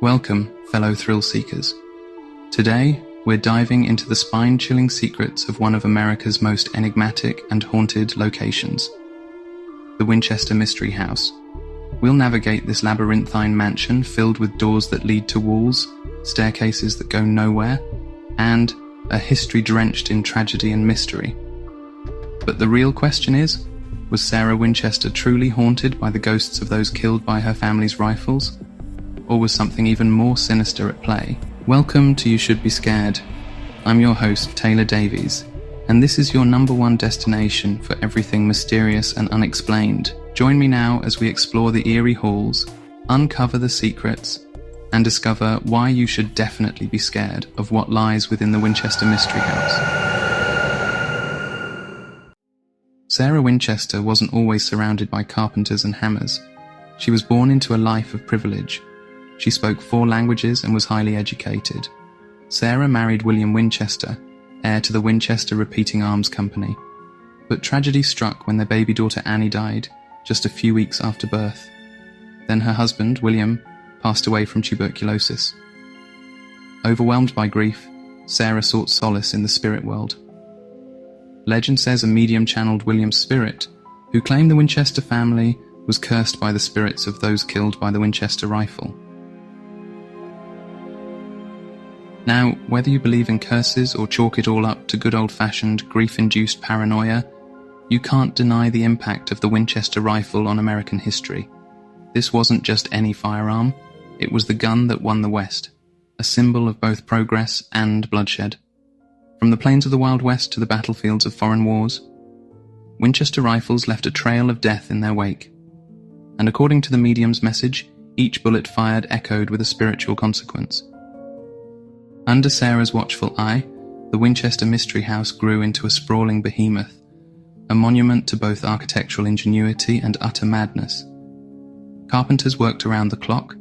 Welcome, fellow thrill seekers. Today, we're diving into the spine-chilling secrets of one of America's most enigmatic and haunted locations, the Winchester Mystery House. We'll navigate this labyrinthine mansion filled with doors that lead to walls, staircases that go nowhere, and a history drenched in tragedy and mystery. But the real question is, was Sarah Winchester truly haunted by the ghosts of those killed by her family's rifles? Or was something even more sinister at play? Welcome to You Should Be Scared. I'm your host, Taylor Davies, and this is your #1 destination for everything mysterious and unexplained. Join me now as we explore the eerie halls, uncover the secrets, and discover why you should definitely be scared of what lies within the Winchester Mystery House. Sarah Winchester wasn't always surrounded by carpenters and hammers. She was born into a life of privilege. She spoke 4 languages and was highly educated. Sarah married William Winchester, heir to the Winchester Repeating Arms Company. But tragedy struck when their baby daughter Annie died, just a few weeks after birth. Then her husband, William, passed away from tuberculosis. Overwhelmed by grief, Sarah sought solace in the spirit world. Legend says a medium channeled William's spirit, who claimed the Winchester family was cursed by the spirits of those killed by the Winchester rifle. Now, whether you believe in curses or chalk it all up to good old-fashioned, grief-induced paranoia, you can't deny the impact of the Winchester rifle on American history. This wasn't just any firearm, it was the gun that won the West, a symbol of both progress and bloodshed. From the plains of the Wild West to the battlefields of foreign wars, Winchester rifles left a trail of death in their wake. And according to the medium's message, each bullet fired echoed with a spiritual consequence. Under Sarah's watchful eye, the Winchester Mystery House grew into a sprawling behemoth, a monument to both architectural ingenuity and utter madness. Carpenters worked around the clock,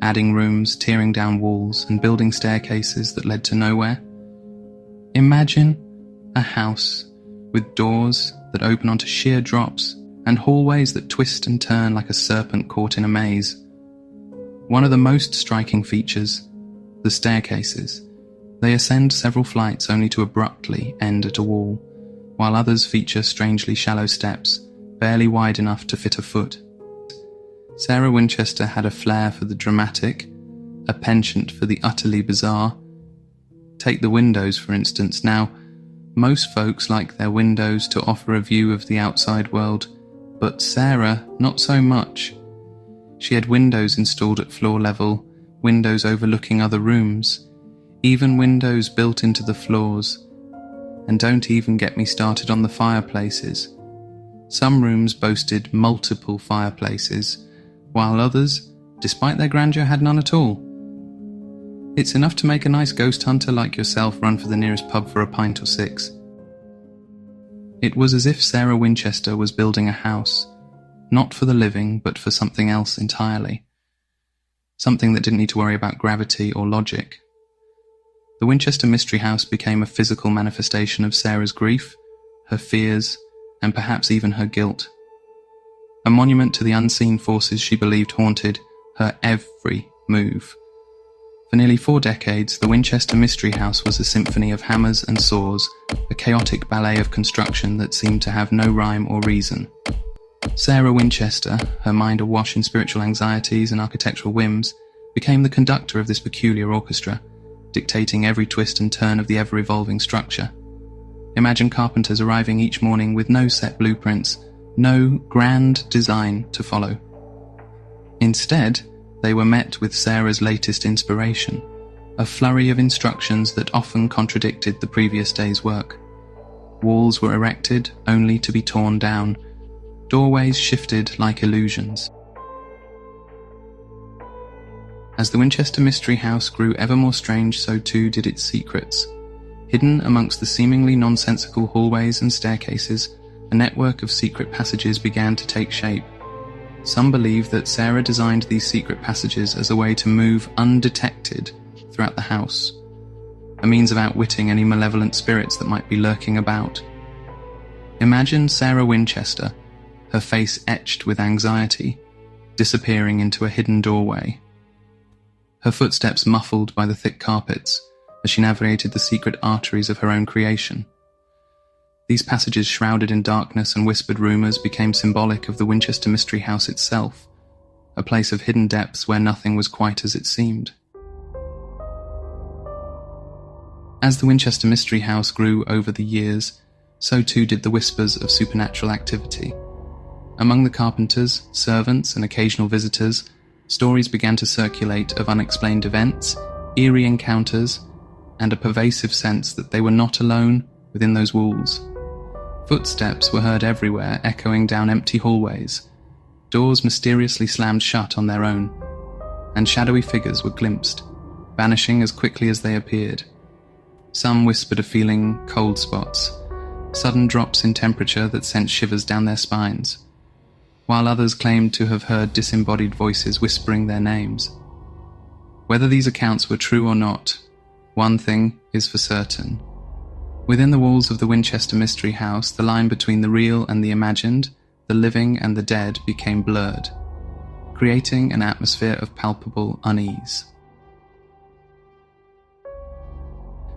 adding rooms, tearing down walls, and building staircases that led to nowhere. Imagine a house with doors that open onto sheer drops and hallways that twist and turn like a serpent caught in a maze. One of the most striking features, the staircases. They ascend several flights only to abruptly end at a wall, while others feature strangely shallow steps, barely wide enough to fit a foot. Sarah Winchester had a flair for the dramatic, a penchant for the utterly bizarre. Take the windows, for instance. Now, most folks like their windows to offer a view of the outside world, but Sarah, not so much. She had windows installed at floor level, windows overlooking other rooms, even windows built into the floors. And don't even get me started on the fireplaces. Some rooms boasted multiple fireplaces, while others, despite their grandeur, had none at all. It's enough to make a nice ghost hunter like yourself run for the nearest pub for a pint or 6. It was as if Sarah Winchester was building a house, not for the living, but for something else entirely. Something that didn't need to worry about gravity or logic. The Winchester Mystery House became a physical manifestation of Sarah's grief, her fears, and perhaps even her guilt. A monument to the unseen forces she believed haunted her every move. For nearly 4 decades, the Winchester Mystery House was a symphony of hammers and saws, a chaotic ballet of construction that seemed to have no rhyme or reason. Sarah Winchester, her mind awash in spiritual anxieties and architectural whims, became the conductor of this peculiar orchestra, dictating every twist and turn of the ever-evolving structure. Imagine carpenters arriving each morning with no set blueprints, no grand design to follow. Instead, they were met with Sarah's latest inspiration, a flurry of instructions that often contradicted the previous day's work. Walls were erected only to be torn down, doorways shifted like illusions. As the Winchester Mystery House grew ever more strange, so too did its secrets. Hidden amongst the seemingly nonsensical hallways and staircases, a network of secret passages began to take shape. Some believe that Sarah designed these secret passages as a way to move undetected throughout the house, a means of outwitting any malevolent spirits that might be lurking about. Imagine Sarah Winchester, her face etched with anxiety, disappearing into a hidden doorway. her footsteps muffled by the thick carpets as she navigated the secret arteries of her own creation. These passages shrouded in darkness and whispered rumours became symbolic of the Winchester Mystery House itself, a place of hidden depths where nothing was quite as it seemed. As the Winchester Mystery House grew over the years, so too did the whispers of supernatural activity. Among the carpenters, servants, and occasional visitors, stories began to circulate of unexplained events, eerie encounters, and a pervasive sense that they were not alone within those walls. Footsteps were heard everywhere, echoing down empty hallways. Doors mysteriously slammed shut on their own, and shadowy figures were glimpsed, vanishing as quickly as they appeared. Some whispered of feeling cold spots, sudden drops in temperature that sent shivers down their spines, while others claimed to have heard disembodied voices whispering their names. Whether these accounts were true or not, one thing is for certain. Within the walls of the Winchester Mystery House, the line between the real and the imagined, the living and the dead became blurred, creating an atmosphere of palpable unease.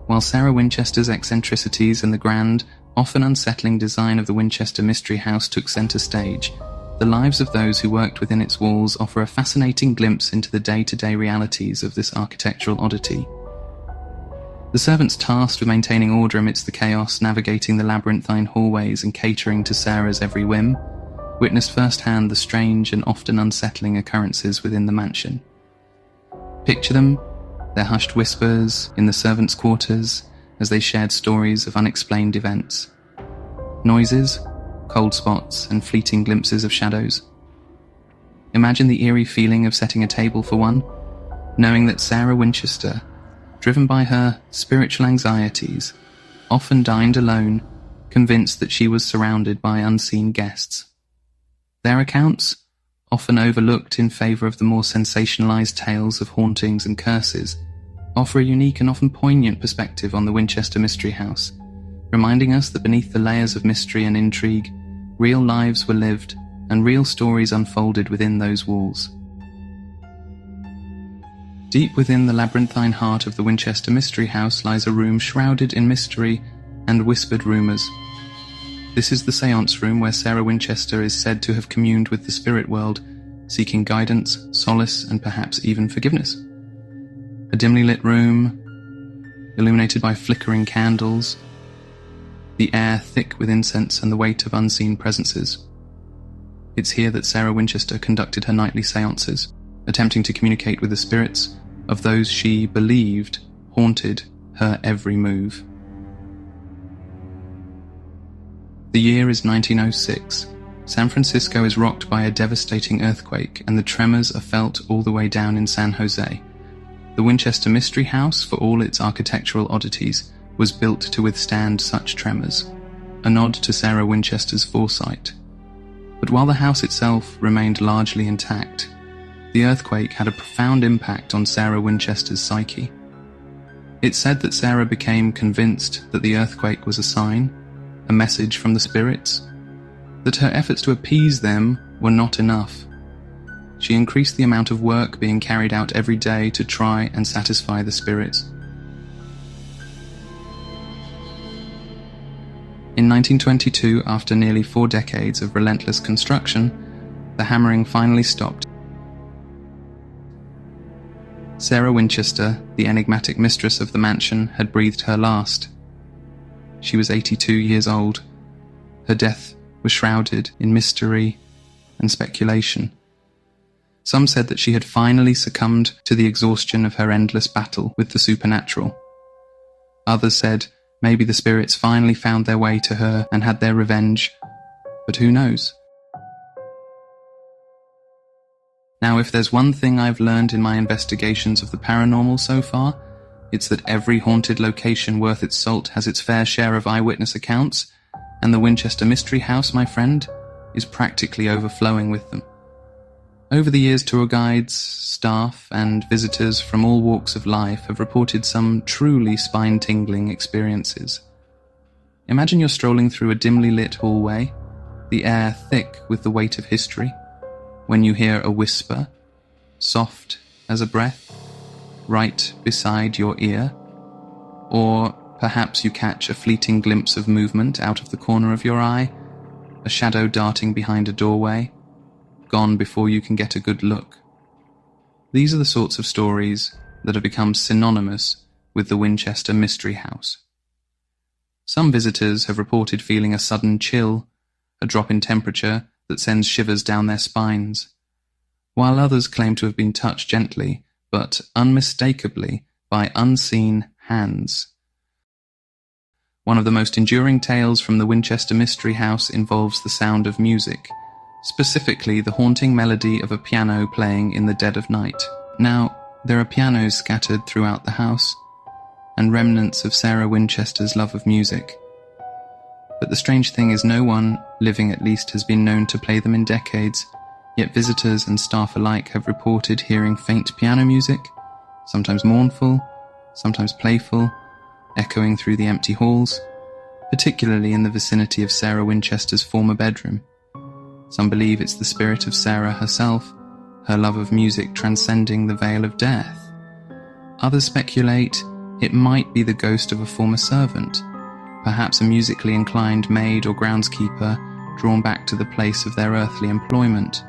While Sarah Winchester's eccentricities and the grand, often unsettling design of the Winchester Mystery House took centre stage, the lives of those who worked within its walls offer a fascinating glimpse into the day-to-day realities of this architectural oddity. The servants tasked with maintaining order amidst the chaos, navigating the labyrinthine hallways and catering to Sarah's every whim, witnessed firsthand the strange and often unsettling occurrences within the mansion. Picture them, their hushed whispers in the servants' quarters as they shared stories of unexplained events. Noises, cold spots, and fleeting glimpses of shadows. Imagine the eerie feeling of setting a table for one, knowing that Sarah Winchester, driven by her spiritual anxieties, often dined alone, convinced that she was surrounded by unseen guests. Their accounts, often overlooked in favour of the more sensationalised tales of hauntings and curses, offer a unique and often poignant perspective on the Winchester Mystery House, reminding us that beneath the layers of mystery and intrigue, real lives were lived and real stories unfolded within those walls. Deep within the labyrinthine heart of the Winchester Mystery House lies a room shrouded in mystery and whispered rumours. This is the seance room where Sarah Winchester is said to have communed with the spirit world, seeking guidance, solace, and perhaps even forgiveness. A dimly lit room, illuminated by flickering candles, the air thick with incense and the weight of unseen presences. It's here that Sarah Winchester conducted her nightly seances, attempting to communicate with the spirits of those she believed haunted her every move. The year is 1906. San Francisco is rocked by a devastating earthquake, and the tremors are felt all the way down in San Jose. The Winchester Mystery House, for all its architectural oddities, was built to withstand such tremors, a nod to Sarah Winchester's foresight. But while the house itself remained largely intact, the earthquake had a profound impact on Sarah Winchester's psyche. It's said that Sarah became convinced that the earthquake was a sign, a message from the spirits, that her efforts to appease them were not enough. She increased the amount of work being carried out every day to try and satisfy the spirits. In 1922, after nearly 4 decades of relentless construction, the hammering finally stopped. Sarah Winchester, the enigmatic mistress of the mansion, had breathed her last. She was 82 years old. Her death was shrouded in mystery and speculation. Some said that she had finally succumbed to the exhaustion of her endless battle with the supernatural. Others said maybe the spirits finally found their way to her and had their revenge, but who knows? Now, if there's one thing I've learned in my investigations of the paranormal so far, it's that every haunted location worth its salt has its fair share of eyewitness accounts, and the Winchester Mystery House, my friend, is practically overflowing with them. Over the years, tour guides, staff, and visitors from all walks of life have reported some truly spine-tingling experiences. Imagine you're strolling through a dimly lit hallway, the air thick with the weight of history, when you hear a whisper, soft as a breath, right beside your ear, or perhaps you catch a fleeting glimpse of movement out of the corner of your eye, a shadow darting behind a doorway, gone before you can get a good look. These are the sorts of stories that have become synonymous with the Winchester Mystery House. Some visitors have reported feeling a sudden chill, a drop in temperature that sends shivers down their spines, while others claim to have been touched gently, but unmistakably, by unseen hands. One of the most enduring tales from the Winchester Mystery House involves the sound of music, specifically the haunting melody of a piano playing in the dead of night. Now, there are pianos scattered throughout the house, and remnants of Sarah Winchester's love of music. But the strange thing is no one, living at least, has been known to play them in decades, yet visitors and staff alike have reported hearing faint piano music, sometimes mournful, sometimes playful, echoing through the empty halls, particularly in the vicinity of Sarah Winchester's former bedroom. Some believe it's the spirit of Sarah herself, her love of music transcending the veil of death. Others speculate it might be the ghost of a former servant, perhaps a musically inclined maid or groundskeeper drawn back to the place of their earthly employment.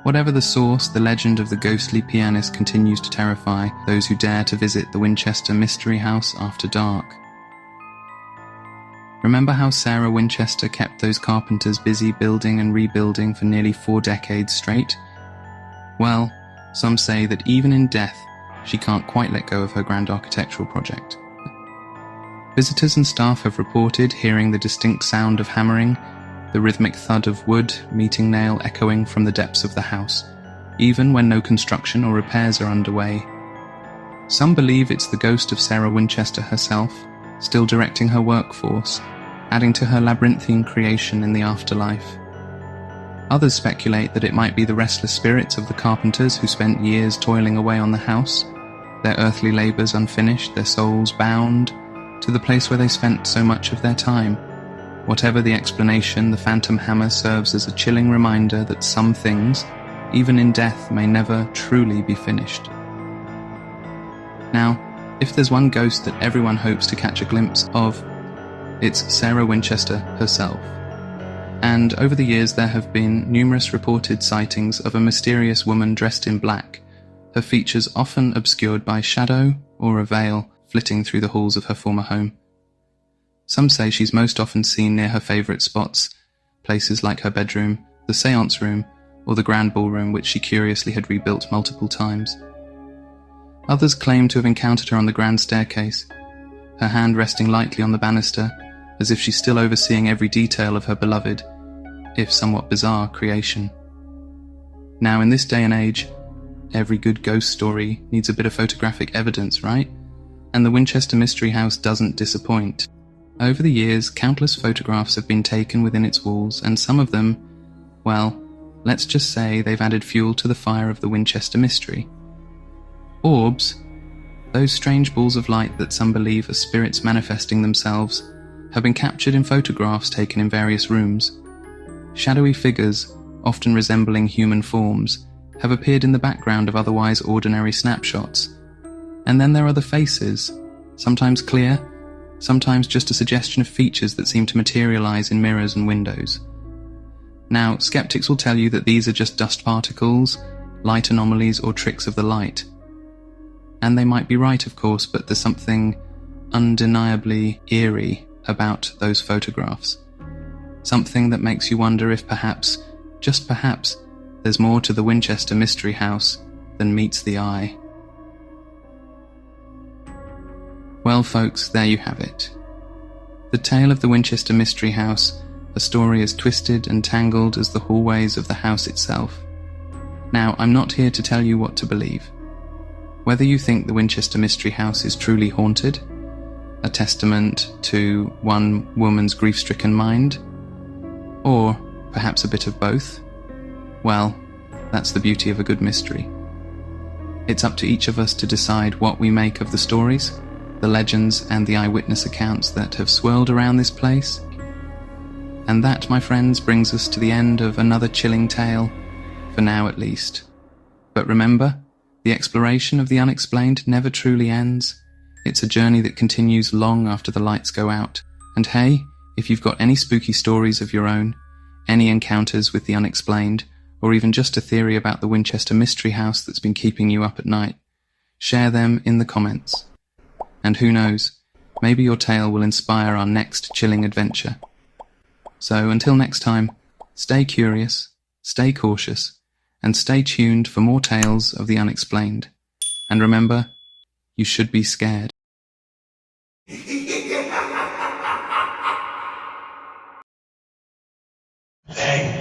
Whatever the source, the legend of the ghostly pianist continues to terrify those who dare to visit the Winchester Mystery House after dark. Remember how Sarah Winchester kept those carpenters busy building and rebuilding for nearly 4 decades straight? Well, some say that even in death, she can't quite let go of her grand architectural project. Visitors and staff have reported hearing the distinct sound of hammering, the rhythmic thud of wood meeting nail echoing from the depths of the house, even when no construction or repairs are underway. Some believe it's the ghost of Sarah Winchester herself, still directing her workforce, adding to her labyrinthine creation in the afterlife. Others speculate that it might be the restless spirits of the carpenters who spent years toiling away on the house, their earthly labours unfinished, their souls bound to the place where they spent so much of their time. Whatever the explanation, the phantom hammer serves as a chilling reminder that some things, even in death, may never truly be finished. Now, if there's one ghost that everyone hopes to catch a glimpse of, it's Sarah Winchester herself. And over the years there have been numerous reported sightings of a mysterious woman dressed in black, her features often obscured by shadow or a veil flitting through the halls of her former home. Some say she's most often seen near her favourite spots, places like her bedroom, the séance room, or the grand ballroom which she curiously had rebuilt multiple times. Others claim to have encountered her on the grand staircase, her hand resting lightly on the banister, as if she's still overseeing every detail of her beloved, if somewhat bizarre, creation. Now, in this day and age, every good ghost story needs a bit of photographic evidence, right? And the Winchester Mystery House doesn't disappoint. Over the years, countless photographs have been taken within its walls, and some of them, well, let's just say they've added fuel to the fire of the Winchester mystery. Orbs, those strange balls of light that some believe are spirits manifesting themselves, have been captured in photographs taken in various rooms. Shadowy figures, often resembling human forms, have appeared in the background of otherwise ordinary snapshots. And then there are the faces, sometimes clear, sometimes just a suggestion of features that seem to materialize in mirrors and windows. Now, skeptics will tell you that these are just dust particles, light anomalies, or tricks of the light. And they might be right, of course, but there's something undeniably eerie about those photographs. Something that makes you wonder if perhaps, just perhaps, there's more to the Winchester Mystery House than meets the eye. Well, folks, there you have it. The tale of the Winchester Mystery House, a story as twisted and tangled as the hallways of the house itself. Now, I'm not here to tell you what to believe. Whether you think the Winchester Mystery House is truly haunted, a testament to one woman's grief-stricken mind, or perhaps a bit of both, well, that's the beauty of a good mystery. It's up to each of us to decide what we make of the stories, the legends and the eyewitness accounts that have swirled around this place. And that, my friends, brings us to the end of another chilling tale, for now at least. But remember, The exploration of the unexplained never truly ends. It's a journey that continues long after the lights go out. And hey, if you've got any spooky stories of your own, any encounters with the unexplained, or even just a theory about the Winchester Mystery House that's been keeping you up at night, share them in the comments. And who knows, maybe your tale will inspire our next chilling adventure. So until next time, stay curious, stay cautious, and stay tuned for more tales of the unexplained. And remember, you should be scared. Thank